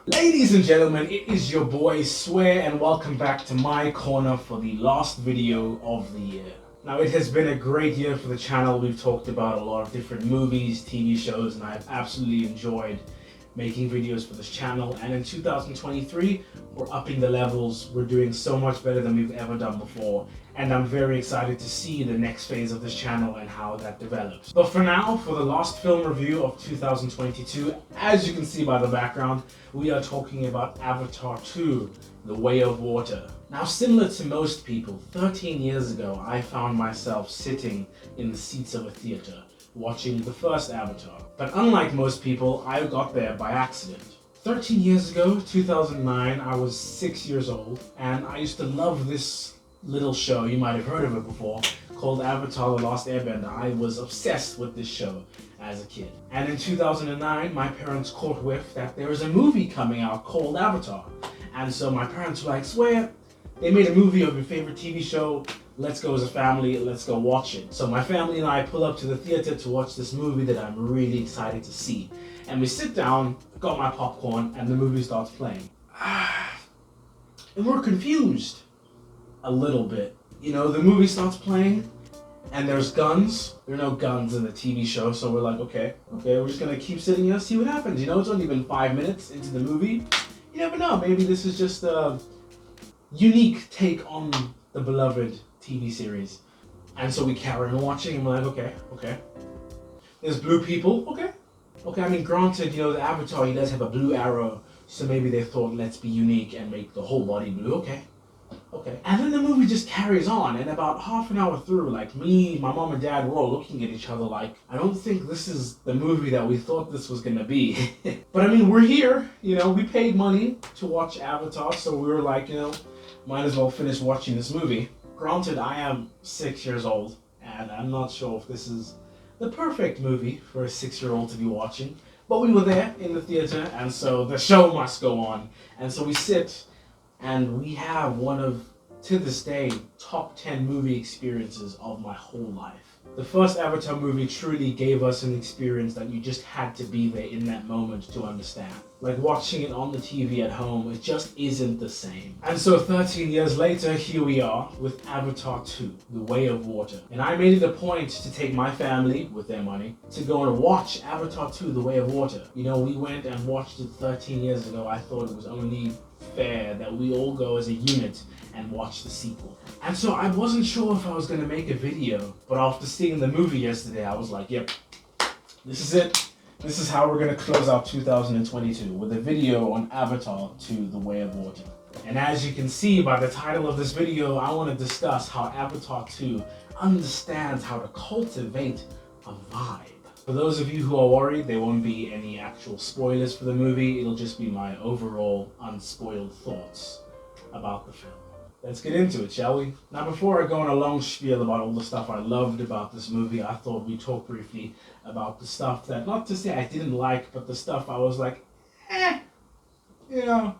Ladies and gentlemen, it is your boy Swear and welcome back to my corner for the last video of the year. Now it has been a great year for the channel. We've talked about a lot of different movies, TV shows, and I've absolutely enjoyed making videos for this channel. And in 2023, we're upping the levels. We're doing so much better than we've ever done before. And I'm very excited to see the next phase of this channel and how that develops. But for now, for the last film review of 2022, as you can see by the background, we are talking about Avatar 2, The Way of Water. Now, similar to most people, 13 years ago, I found myself sitting in the seats of a theater, watching the first Avatar. But unlike most people, I got there by accident. 13 years ago, 2009, I was 6 years old, and I used to love this little show, you might have heard of it before, called Avatar The Last Airbender. I was obsessed with this show as a kid. And in 2009, my parents caught whiff that there was a movie coming out called Avatar. And so my parents were like, Swear, they made a movie of your favorite TV show, let's go as a family, let's go watch it. So my family and I pull up to the theater to watch this movie that I'm really excited to see. And we sit down, got my popcorn, and the movie starts playing. And we're confused a little bit. You know, the movie starts playing, and there's guns. There are no guns in the TV show, so we're like, okay, we're just gonna keep sitting here, see what happens. You know, it's only been 5 minutes into the movie. You never know, maybe this is just a unique take on the beloved TV series. And so we carry on watching, and we're like, okay. There's blue people, okay. I mean, granted, you know, the Avatar, he does have a blue arrow, so maybe they thought, let's be unique and make the whole body blue, okay. And then the movie just carries on, and about half an hour through, like me, my mom and dad, we're all looking at each other like, I don't think this is the movie that we thought this was gonna be. But I mean, we're here, you know, we paid money to watch Avatar, so we were like, you know, might as well finish watching this movie. Granted, I am 6 years old, and I'm not sure if this is the perfect movie for a 6-year-old to be watching, but we were there in the theater, and so the show must go on. And so we sit, and we have one of, to this day, top 10 movie experiences of my whole life. The first Avatar movie truly gave us an experience that you just had to be there in that moment to understand. Like watching it on the TV at home, it just isn't the same. And so 13 years later, here we are with Avatar 2, The Way of Water. And I made it a point to take my family, with their money, to go and watch Avatar 2, The Way of Water. You know, we went and watched it 13 years ago. I thought it was only fair that we all go as a unit and watch the sequel. And so I wasn't sure if I was gonna make a video, but after seeing the movie yesterday, I was like, yep, this is it. This is how we're gonna close out 2022, with a video on Avatar 2, The Way of Water. And as you can see by the title of this video, I wanna discuss how Avatar 2 understands how to cultivate a vibe. For those of you who are worried, there won't be any actual spoilers for the movie. It'll just be my overall unspoiled thoughts about the film. Let's get into it, shall we? Now, before I go on a long spiel about all the stuff I loved about this movie, I thought we'd talk briefly about the stuff that, not to say I didn't like, but the stuff I was like, you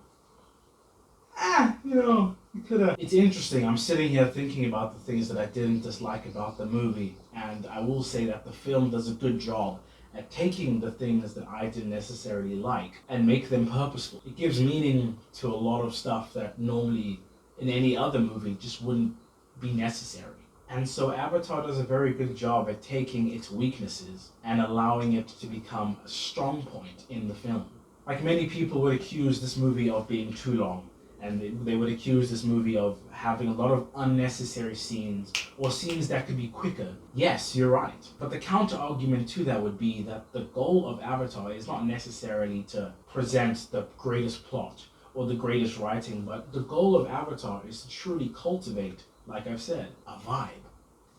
coulda. It's interesting, I'm sitting here thinking about the things that I didn't dislike about the movie, and I will say that the film does a good job at taking the things that I didn't necessarily like and make them purposeful. It gives meaning to a lot of stuff that normally in any other movie just wouldn't be necessary. And so Avatar does a very good job at taking its weaknesses and allowing it to become a strong point in the film. Like, many people would accuse this movie of being too long, and they would accuse this movie of having a lot of unnecessary scenes, or scenes that could be quicker. Yes, you're right. But the counter argument to that would be that the goal of Avatar is not necessarily to present the greatest plot or the greatest writing, but the goal of Avatar is to truly cultivate, like I've said, a vibe.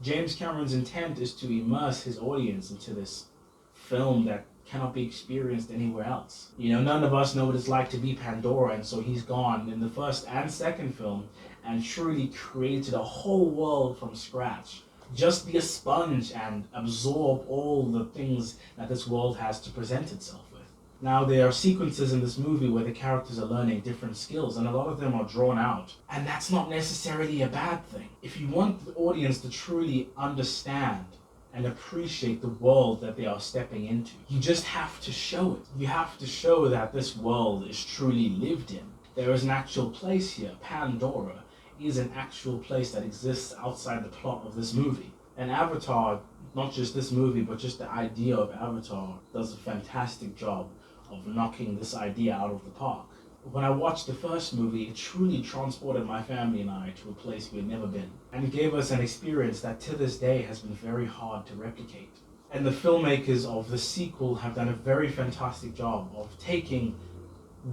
James Cameron's intent is to immerse his audience into this film that cannot be experienced anywhere else. You know, none of us know what it's like to be Pandora, and so he's gone in the first and second film and truly created a whole world from scratch. Just be a sponge and absorb all the things that this world has to present itself with. Now, there are sequences in this movie where the characters are learning different skills, and a lot of them are drawn out. And that's not necessarily a bad thing. If you want the audience to truly understand and appreciate the world that they are stepping into. You just have to show it. You have to show that this world is truly lived in. There is an actual place here. Pandora is an actual place that exists outside the plot of this movie. And Avatar, not just this movie, but just the idea of Avatar, does a fantastic job of knocking this idea out of the park. When I watched the first movie, it truly transported my family and I to a place we had never been. And it gave us an experience that to this day has been very hard to replicate. And the filmmakers of the sequel have done a very fantastic job of taking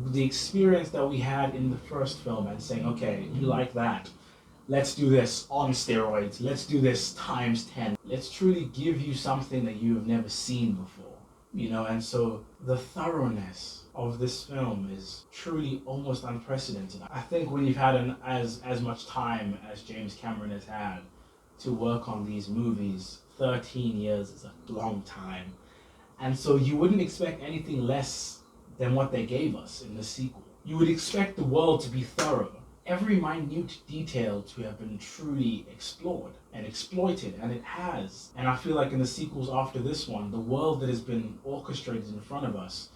the experience that we had in the first film and saying, okay, you like that. Let's do this on steroids. Let's do this times 10. Let's truly give you something that you have never seen before. And so the thoroughness of this film is truly almost unprecedented. I think when you've had as much time as James Cameron has had to work on these movies, 13 years is a long time. And so you wouldn't expect anything less than what they gave us in the sequel. You would expect the world to be thorough, every minute detail to have been truly explored and exploited, and it has. And I feel like in the sequels after this one, the world that has been orchestrated in front of us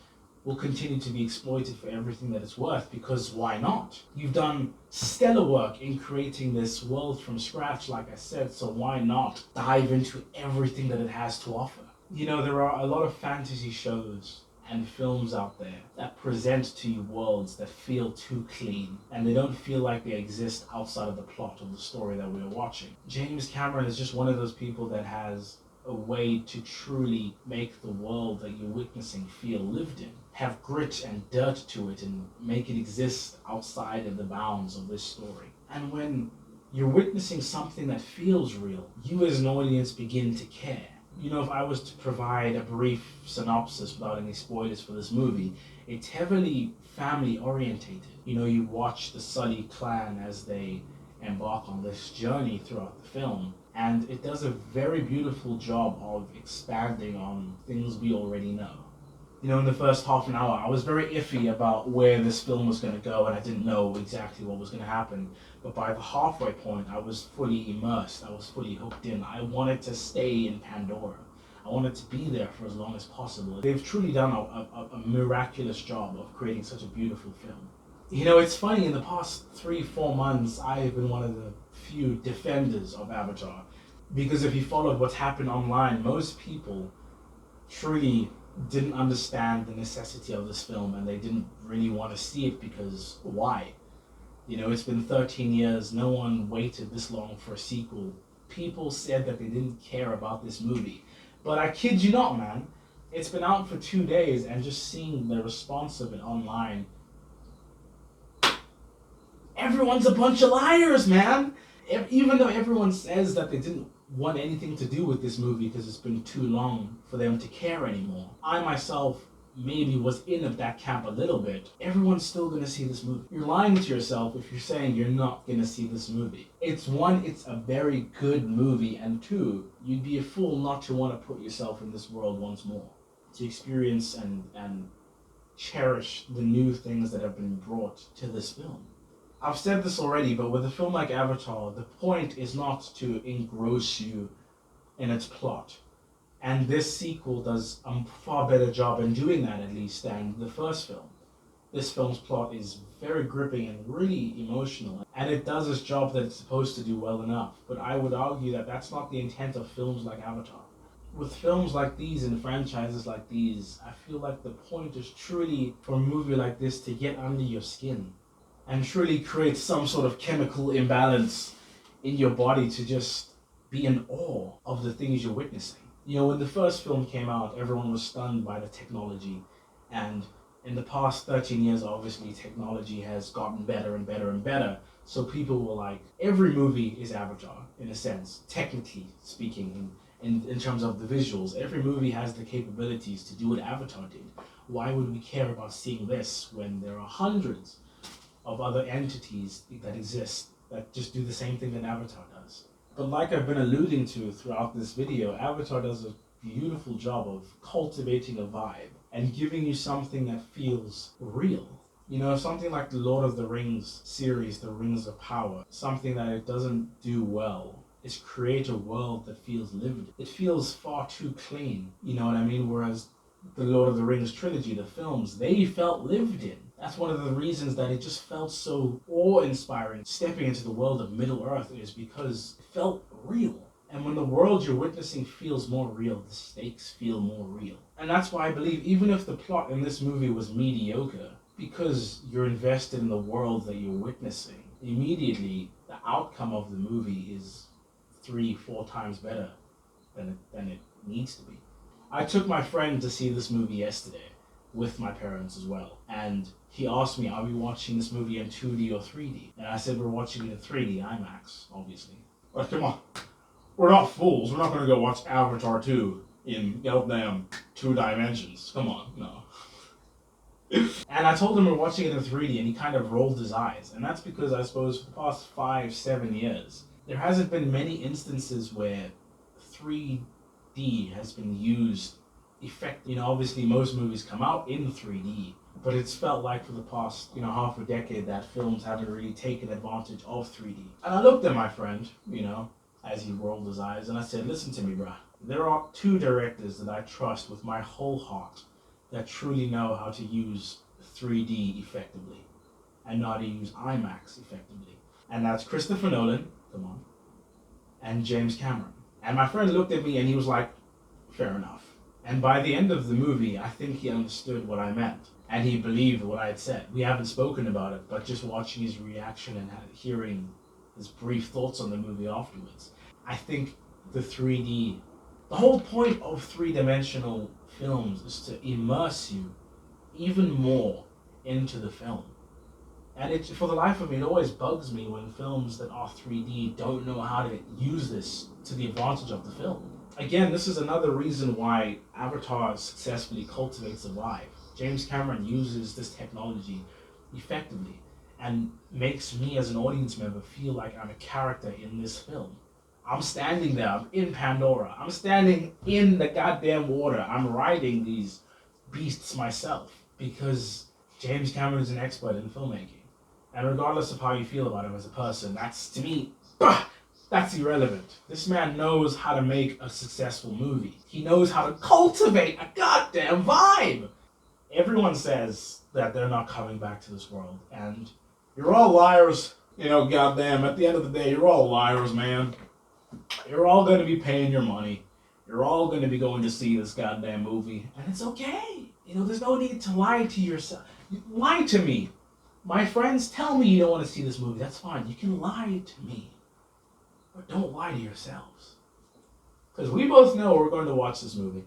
will continue to be exploited for everything that it's worth, because why not? You've done stellar work in creating this world from scratch, like I said, so why not dive into everything that it has to offer? There are a lot of fantasy shows and films out there that present to you worlds that feel too clean, and they don't feel like they exist outside of the plot of the story that we're watching. James Cameron is just one of those people that has a way to truly make the world that you're witnessing feel lived in, have grit and dirt to it, and make it exist outside of the bounds of this story. And when you're witnessing something that feels real, you as an audience begin to care. If I was to provide a brief synopsis without any spoilers for this movie, it's heavily family orientated. You watch the Sully clan as they embark on this journey throughout the film, and it does a very beautiful job of expanding on things we already know. In the first half an hour, I was very iffy about where this film was going to go, and I didn't know exactly what was going to happen. But by the halfway point, I was fully immersed. I was fully hooked in. I wanted to stay in Pandora. I wanted to be there for as long as possible. They've truly done a miraculous job of creating such a beautiful film. It's funny, in the past 3-4 months, I have been one of the few defenders of Avatar. Because if you followed what's happened online, most people truly didn't understand the necessity of this film, and they didn't really want to see it because why? It's been 13 years, no one waited this long for a sequel. People said that they didn't care about this movie. But I kid you not, man, it's been out for 2 days, and just seeing the response of it online, everyone's a bunch of liars, man! Even though everyone says that they didn't want anything to do with this movie because it's been too long for them to care anymore. I myself maybe was in that camp a little bit. Everyone's still gonna see this movie. You're lying to yourself if you're saying you're not gonna see this movie. It's a very good movie, and two, you'd be a fool not to want to put yourself in this world once more, to experience and cherish the new things that have been brought to this film. I've said this already, but with a film like Avatar, the point is not to engross you in its plot. And this sequel does a far better job in doing that, at least, than the first film. This film's plot is very gripping and really emotional, and it does its job that it's supposed to do well enough. But I would argue that that's not the intent of films like Avatar. With films like these and franchises like these, I feel like the point is truly for a movie like this to get under your skin and truly create some sort of chemical imbalance in your body to just be in awe of the things you're witnessing. When the first film came out, everyone was stunned by the technology, and in the past 13 years, obviously, technology has gotten better and better and better, so people were like, every movie is Avatar, in a sense, technically speaking, in terms of the visuals. Every movie has the capabilities to do what Avatar did. Why would we care about seeing this when there are hundreds of other entities that exist that just do the same thing that Avatar does? But like I've been alluding to throughout this video, Avatar does a beautiful job of cultivating a vibe and giving you something that feels real. Something like the Lord of the Rings series, The Rings of Power, something that it doesn't do well is create a world that feels lived. It feels far too clean, you know what I mean? Whereas the Lord of the Rings trilogy, the films, they felt lived in. That's one of the reasons that it just felt so awe-inspiring. Stepping into the world of Middle-earth is because it felt real. And when the world you're witnessing feels more real, the stakes feel more real. And that's why I believe even if the plot in this movie was mediocre, because you're invested in the world that you're witnessing, immediately the outcome of the movie is 3-4 times better than it needs to be. I took my friend to see this movie yesterday with my parents as well, and he asked me, are we watching this movie in 2D or 3D? And I said we're watching it in 3D IMAX, obviously. But come on, we're not fools. We're not going to go watch Avatar 2 in goddamn 2 dimensions. Come on, no. And I told him we're watching it in 3D, and he kind of rolled his eyes. And that's because I suppose for the past 5-7 years, there hasn't been many instances where 3D has been used effectively. You know, obviously most movies come out in 3D, but it's felt like for the past, half a decade that films haven't really taken advantage of 3D. And I looked at my friend, as he rolled his eyes, and I said, listen to me, bruh. There are 2 directors that I trust with my whole heart that truly know how to use 3D effectively and know how to use IMAX effectively. And that's Christopher Nolan, come on, and James Cameron. And my friend looked at me and he was like, fair enough. And by the end of the movie, I think he understood what I meant. And he believed what I had said. We haven't spoken about it, but just watching his reaction and hearing his brief thoughts on the movie afterwards, I think the whole point of 3-dimensional films is to immerse you even more into the film. And for the life of me, it always bugs me when films that are 3D don't know how to use this to the advantage of the film. Again, this is another reason why Avatar successfully cultivates a vibe. James Cameron uses this technology effectively and makes me as an audience member feel like I'm a character in this film. I'm standing there, I'm in Pandora, I'm standing in the goddamn water, I'm riding these beasts myself because James Cameron is an expert in filmmaking. And regardless of how you feel about him as a person, that's, to me, that's irrelevant. This man knows how to make a successful movie. He knows how to cultivate a goddamn vibe. Everyone says that they're not coming back to this world, and you're all liars. Goddamn, at the end of the day, you're all liars, man. You're all going to be paying your money. You're all going to be going to see this goddamn movie, and it's okay. There's no need to lie to yourself. Lie to me. My friends, tell me you don't want to see this movie. That's fine. You can lie to me. But don't lie to yourselves. Because we both know we're going to watch this movie.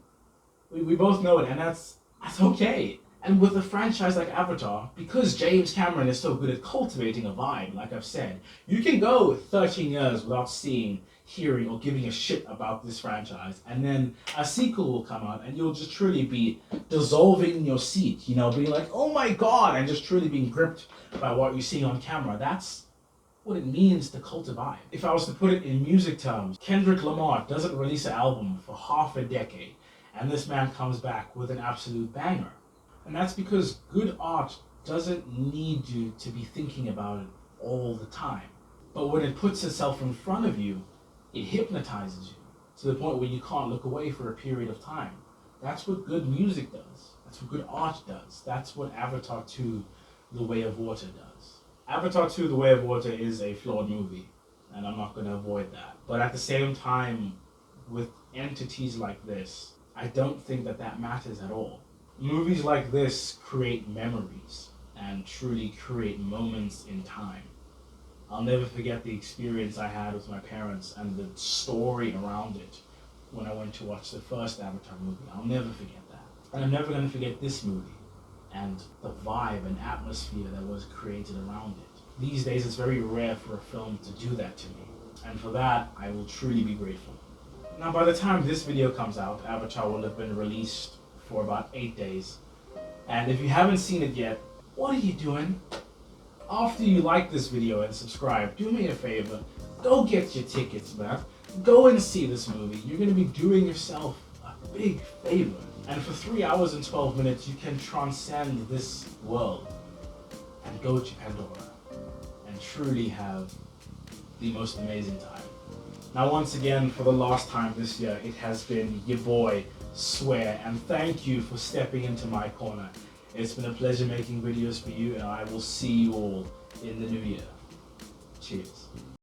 We both know it, and that's okay. And with a franchise like Avatar, because James Cameron is so good at cultivating a vibe, like I've said, you can go 13 years without seeing, hearing, or giving a shit about this franchise, and then a sequel will come out, and you'll just truly be dissolving in your seat, being like, oh my god, and just truly being gripped by what you're seeing on camera. That's what it means to cultivate. If I was to put it in music terms, Kendrick Lamar doesn't release an album for half a decade, and this man comes back with an absolute banger. And that's because good art doesn't need you to be thinking about it all the time. But when it puts itself in front of you, it hypnotizes you to the point where you can't look away for a period of time. That's what good music does. That's what good art does. That's what Avatar 2, The Way of Water does. Avatar 2, The Way of Water is a flawed movie, and I'm not going to avoid that. But at the same time, with entities like this, I don't think that matters at all. Movies like this create memories and truly create moments in time. I'll never forget the experience I had with my parents and the story around it when I went to watch the first Avatar movie. I'll never forget that. And I'm never going to forget this movie and the vibe and atmosphere that was created around it. These days it's very rare for a film to do that to me. And for that, I will truly be grateful. Now, by the time this video comes out, Avatar will have been released for about 8 days. And if you haven't seen it yet, what are you doing? After you like this video and subscribe, do me a favor, go get your tickets, man. Go and see this movie. You're going to be doing yourself a big favor. And for 3 hours and 12 minutes, you can transcend this world and go to Pandora and truly have the most amazing time. Now once again, for the last time this year, it has been your boy, Swear, and thank you for stepping into my corner. It's been a pleasure making videos for you, and I will see you all in the new year. Cheers.